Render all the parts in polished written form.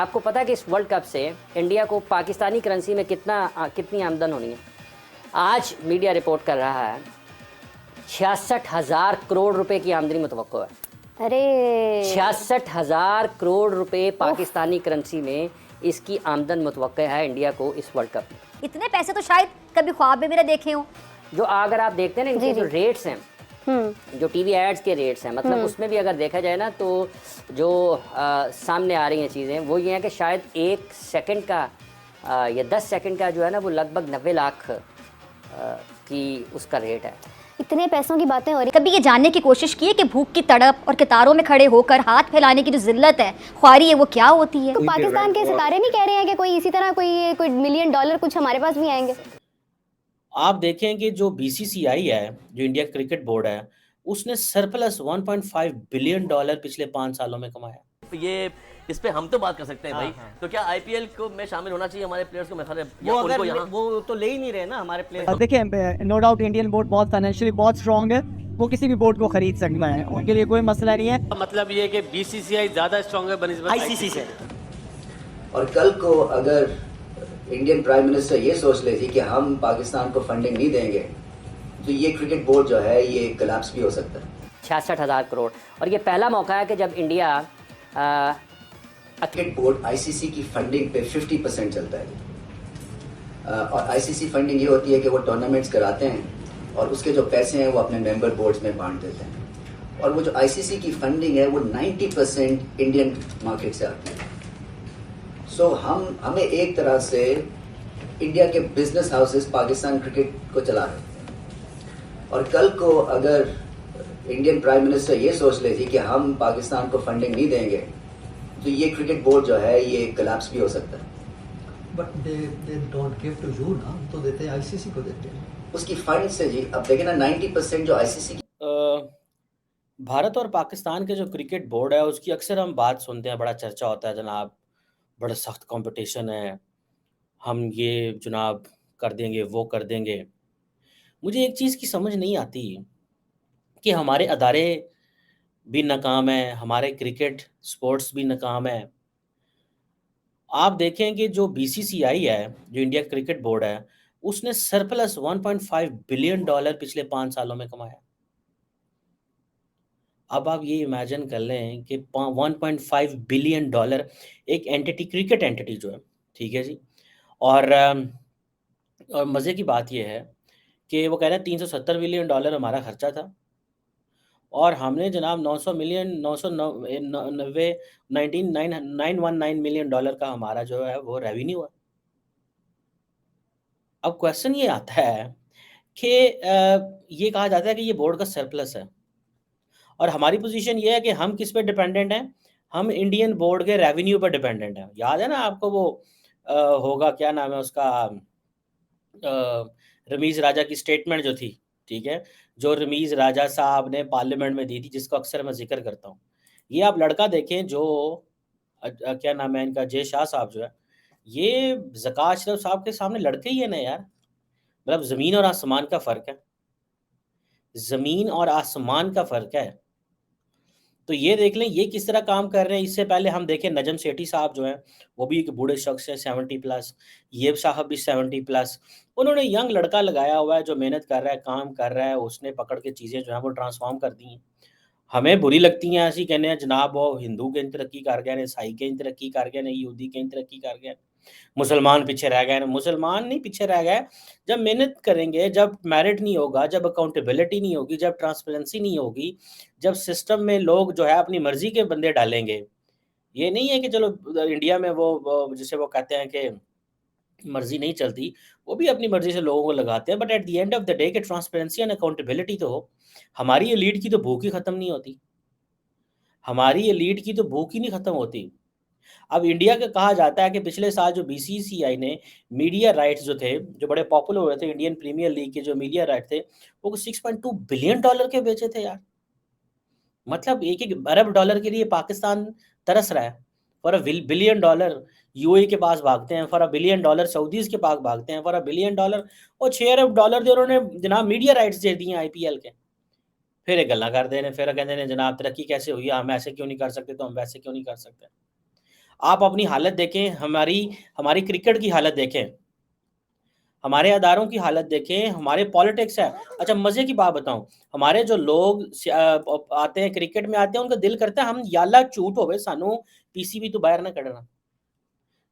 आपको पता है कि इस वर्ल्ड कप से इंडिया को पाकिस्तानी करेंसी में कितनी आमदन होनी है? आज मीडिया रिपोर्ट कर रहा है 66,000 करोड़ रुपए की आमदनी मुतवक्को है। अरे 66,000 करोड़ रुपए पाकिस्तानी करेंसी में इसकी आमदन मुतवक्को है इंडिया को इस वर्ल्ड कप में। इतने पैसे तो शायद कभी ख्वाब में भी ना देखे हो। जो अगर आप देखते हैं ना इनके जो रेट्स हैं, जो टीवी एड्स के रेट्स हैं, मतलब उसमें भी अगर देखा जाए ना तो जो सामने आ रही हैं चीज़ें वो ये हैं कि शायद 1 सेकंड का या 10 सेकंड का जो है ना वो लगभग 90 लाख की उसका रेट है। इतने पैसों की बातें हो रही। कभी ये जानने की कोशिश की है कि भूख की तड़प और कतारों में खड़े होकर हाथ फैलाने की जो जिल्लत है, ख्वारी है, वो क्या होती है? तो पाकिस्तान के सितारे नहीं कह रहे हैं कि कोई इसी तरह कोई मिलियन डॉलर कुछ हमारे पास भी आएंगे? आप देखें कि जो बीसीसीआई है, जो इंडिया क्रिकेट बोर्ड है, उसने सरप्लस 1.5 बिलियन डॉलर पिछले 5 सालों में कमाया। ये इस पे हम तो बात कर सकते हैं भाई। तो क्या आईपीएल को में शामिल होना चाहिए हमारे प्लेयर्स को? मैं वो तो ले ही नहीं रहे ना हमारे प्लेयर्स। देखिए, नो डाउट इंडियन बोर्ड बहुत फाइनेंशियली बहुत स्ट्रांग है, वो किसी भी बोर्ड को खरीद सकता है, उनके लिए कोई मसला नहीं है। मतलब ये कि बीसीसीआई ज्यादा स्ट्रांग है बनिस्बत आईसीसी से। और कल को अगर इंडियन प्राइम मिनिस्टर ये सोच लेती कि हम पाकिस्तान को फंडिंग नहीं देंगे तो ये क्रिकेट बोर्ड जो है ये कोलैप्स भी हो सकता है। 66,000 करोड़, और ये पहला मौका है कि जब इंडिया क्रिकेट बोर्ड आईसीसी की फंडिंग पे 50% चलता है। और आईसीसी फंडिंग ये होती है कि वो टूर्नामेंट्स कराते हैं और उसके जो पैसे हैं वो अपने मेंबर बोर्ड्स में बांट देते हैं, और वो जो आईसीसी की फंडिंग है वो 90% इंडियन मार्केट से आती है। सो हमें एक तरह से इंडिया के बिजनेस हाउसेस पाकिस्तान क्रिकेट को चला रहे हैं, और कल को अगर इंडियन प्राइम मिनिस्टर ये सोच लेती कि हम पाकिस्तान को फंडिंग नहीं देंगे तो ये क्रिकेट बोर्ड जो है ये कोलैप्स भी हो सकता है। But they don't give to you ना, तो देते हैं आईसीसी को देते हैं उसकी फंड से जी। अब देखें ना 90% जो आईसीसी की भारत और पाकिस्तान के जो क्रिकेट बोर्ड है उसकी अक्सर हम बात सुनते हैं, बड़ा चर्चा होता है जनाब, बड़ा सख्त कंपटीशन है, हम ये जनाब कर देंगे, वो कर देंगे। मुझे एक चीज़ की समझ नहीं आती कि हमारे अदारे भी नाकाम हैं, हमारे क्रिकेट स्पोर्ट्स भी नाकाम है। आप देखें कि जो बीसीसीआई है, जो इंडिया क्रिकेट बोर्ड है, उसने सरप्लस 1.5 बिलियन डॉलर पिछले 5 सालों में कमाया। अब आप ये इमेजिन कर लें कि 1.5 बिलियन डॉलर एक एंटिटी, क्रिकेट एंटिटी जो है, ठीक है जी। और मज़े की बात ये है कि वो कह रहे हैं 370 मिलियन डॉलर हमारा खर्चा था और हमने जनाब 900 मिलियन 990 919 मिलियन डॉलर का हमारा जो है वो रेवेन्यू है। अब क्वेश्चन ये आता है कि ये कहा जाता है कि ये बोर्ड का सरप्लस है, और हमारी पोजीशन ये है कि हम किस पे डिपेंडेंट हैं? हम इंडियन बोर्ड के रेवेन्यू पर डिपेंडेंट हैं। याद है ना आपको वो होगा, क्या नाम है उसका, रमीज़ राजा की स्टेटमेंट जो थी, ठीक है, जो रमीज़ राजा साहब ने पार्लियामेंट में दी थी, जिसको अक्सर मैं जिक्र करता हूँ। ये आप लड़का देखें जो क्या नाम है इनका, जय शाह साहब जो है, ये ज़कात अशरफ साहब के सामने लड़के ही है ना यार। मतलब ज़मीन और आसमान का फ़र्क है, ज़मीन और आसमान का फ़र्क है। तो ये देख लें ये किस तरह काम कर रहे हैं। इससे पहले हम देखें नजम सेठी साहब जो हैं, वो भी एक बूढ़े शख्स हैं, 70+, ये साहब भी 70+। उन्होंने यंग लड़का लगाया हुआ है जो मेहनत कर रहा है, काम कर रहा है, उसने पकड़ के चीज़ें जो हैं वो ट्रांसफॉर्म कर दी हैं। हमें बुरी लगती हैं, ऐसी कहने हैं जनाब वो हिंदू कहीं तरक्की कर गए ने, ईसाई कहीं तरक्की कर गए ने, यहूदी कहीं तरक्की कर गए, मुसलमान पीछे रह गए। मुसलमान नहीं पीछे रह गए, जब मेहनत करेंगे, जब मेरिट नहीं होगा, जब अकाउंटेबिलिटी नहीं होगी, जब ट्रांसपेरेंसी नहीं होगी, जब सिस्टम में लोग जो है अपनी मर्जी के बंदे डालेंगे। ये नहीं है कि चलो इंडिया में वो जिसे वो कहते हैं कि मर्जी नहीं चलती, वो भी अपनी मर्जी से लोगों को लगाते हैं, but at the end of the day के ट्रांसपेरेंसी एंड अकाउंटेबिलिटी तो हो। हमारी एलीट की तो भूख ही खत्म नहीं होती, हमारी एलीट की तो भूख ही नहीं खत्म होती। अब इंडिया का कहा जाता है कि पिछले साल जो बीसीसीआई ने मीडिया राइट्स जो थे, जो बड़े पॉपुलर हुए थे, इंडियन प्रीमियर लीग के जो मीडिया राइट थे, वो 6.2 बिलियन डॉलर के बेचे थे यार। मतलब एक अरब डॉलर के लिए पाकिस्तान तरस रहा है। For a billion dollar UAE के पास भागते हैं, for a billion dollar Saudis के पास भागते हैं, फॉर अ बिलियन डॉलर और 6 अरब डॉलर जो उन्होंने जनाब मीडिया राइट्स दे दिए आईपीएल के। फिर एक गल्ला करते हैं, फिर कहते हैं जनाब तरक्की कैसे हुई, हम ऐसे क्यों नहीं कर सकते, तो हम वैसे क्यों नहीं कर सकते। आप अपनी हालत देखें, हमारी क्रिकेट की हालत देखें, हमारे अदारों की हालत देखें, हमारे पॉलिटिक्स है। अच्छा मजे की बात बताऊं, हमारे जो लोग आते हैं क्रिकेट में आते हैं, उनका दिल करता है हम याला झूठ होवे सानू पीसीबी तो बाहर ना कढ़ना।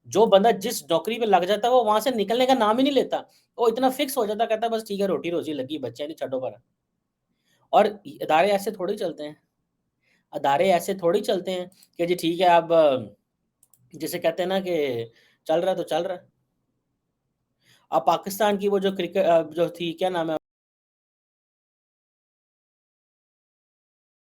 जो बंदा जिस नौकरी पे लग जाता है वो वहां से निकलने का नाम ही नहीं लेता, वो इतना फिक्स हो जाता, कहता बस ठीक है रोटी रोजी लगी, बच्चे नहीं छठो पर। और अदारे ऐसे थोड़ी चलते हैं, अदारे ऐसे थोड़ी चलते हैं कि जी ठीक है अब जिसे कहते हैं ना कि चल रहा है तो चल रहा है। अब पाकिस्तान की वो जो क्रिकेट जो थी क्या नाम है